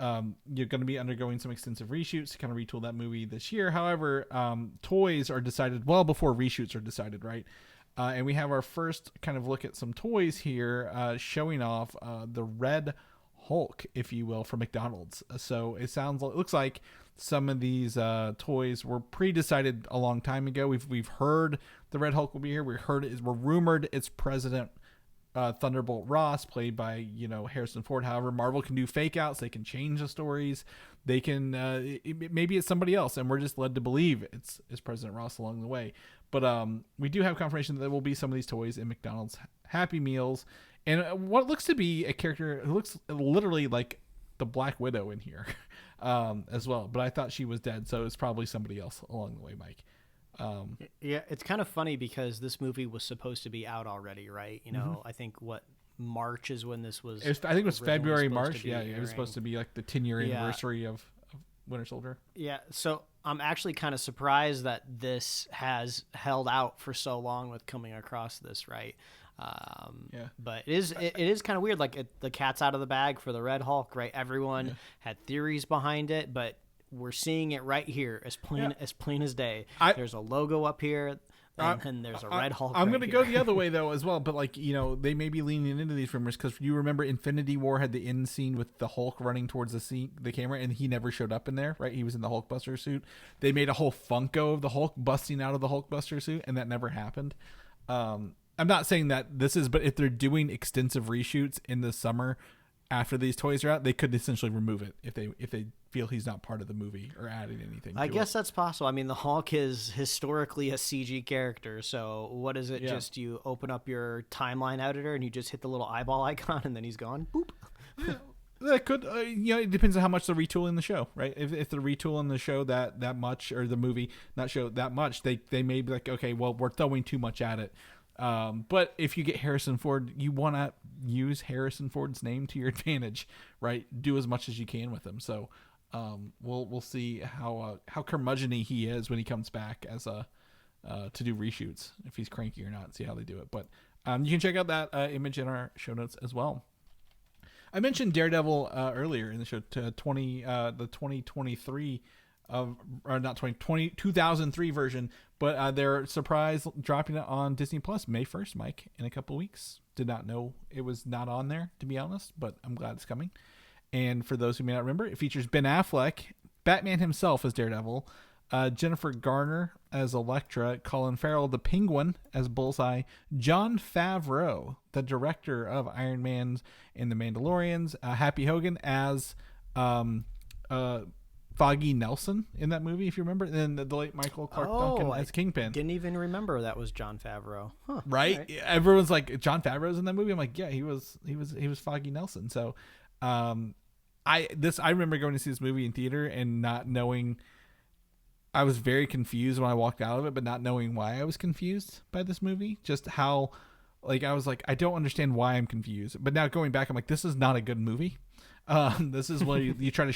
you're going to be undergoing some extensive reshoots to kind of retool that movie this year. However, toys are decided well before reshoots are decided, right? And we have our first kind of look at some toys here, showing off the Red Hulk, if you will, from McDonald's. So it looks like some of these toys were pre-decided a long time ago. We've heard the Red Hulk will be here. We're rumored it's President Thunderbolt Ross, played by Harrison Ford. However, Marvel can do fake outs. They can change the stories. They can maybe it's somebody else, and we're just led to believe it's President Ross along the way. But we do have confirmation that there will be some of these toys in McDonald's Happy Meals, and what looks to be a character who looks literally like the Black Widow in here as well. But I thought she was dead, so it's probably somebody else along the way, Mike. Yeah, it's kind of funny because this movie was supposed to be out already, right? I think March is when this was. I think it was February, March. Yeah, it was supposed to be like the 10-year anniversary of Winter Soldier. Yeah, so I'm actually kind of surprised that this has held out for so long with coming across this, right? But it is kind of weird. Like the cat's out of the bag for the Red Hulk, right? Everyone had theories behind it, but we're seeing it right here, as plain as day. There's a logo up here, and there's a Red Hulk. I'm going to go the other way though as well, but they may be leaning into these rumors because you remember Infinity War had the end scene with the Hulk running towards the camera, and he never showed up in there, right? He was in the Hulkbuster suit. They made a whole Funko of the Hulk busting out of the Hulkbuster suit, and that never happened. I'm not saying that this is, but if they're doing extensive reshoots in the summer after these toys are out, they could essentially remove it if they feel he's not part of the movie or adding anything. I guess that's possible. I mean, the Hulk is historically a CG character, so what is it? Yeah. Just you open up your timeline editor and you just hit the little eyeball icon and then he's gone. Boop. Yeah, that could. It depends on how much they're retooling the show, right? If they're retooling the show that much, or the movie not show that much, they may be like, okay, well, we're throwing too much at it. But if you get Harrison Ford, you want to use Harrison Ford's name to your advantage, right? Do as much as you can with him. So we'll see how curmudgeon-y he is when he comes back as to do reshoots, if he's cranky or not. See how they do it. But you can check out that image in our show notes as well. I mentioned Daredevil earlier in the show, the 2023 or not 2003 version, but they're surprise dropping it on Disney Plus May 1st, Mike, in a couple of weeks. Did not know it was not on there, to be honest, but I'm glad it's coming. And for those who may not remember, it features Ben Affleck, Batman himself as Daredevil, Jennifer Garner as Elektra, Colin Farrell the Penguin as Bullseye, Jon Favreau, the director of Iron Man and the Mandalorians, Happy Hogan as Foggy Nelson in that movie, if you remember, and the late Michael Clark Duncan as Kingpin. Didn't even remember that was Jon Favreau. Huh, right? Everyone's like, Jon Favreau's in that movie. I'm like, yeah, he was Foggy Nelson. So, I remember going to see this movie in theater and not knowing. I was very confused when I walked out of it, but not knowing why I was confused by this movie. Just how, I was like, I don't understand why I'm confused. But now going back, I'm like, this is not a good movie. This is what you try to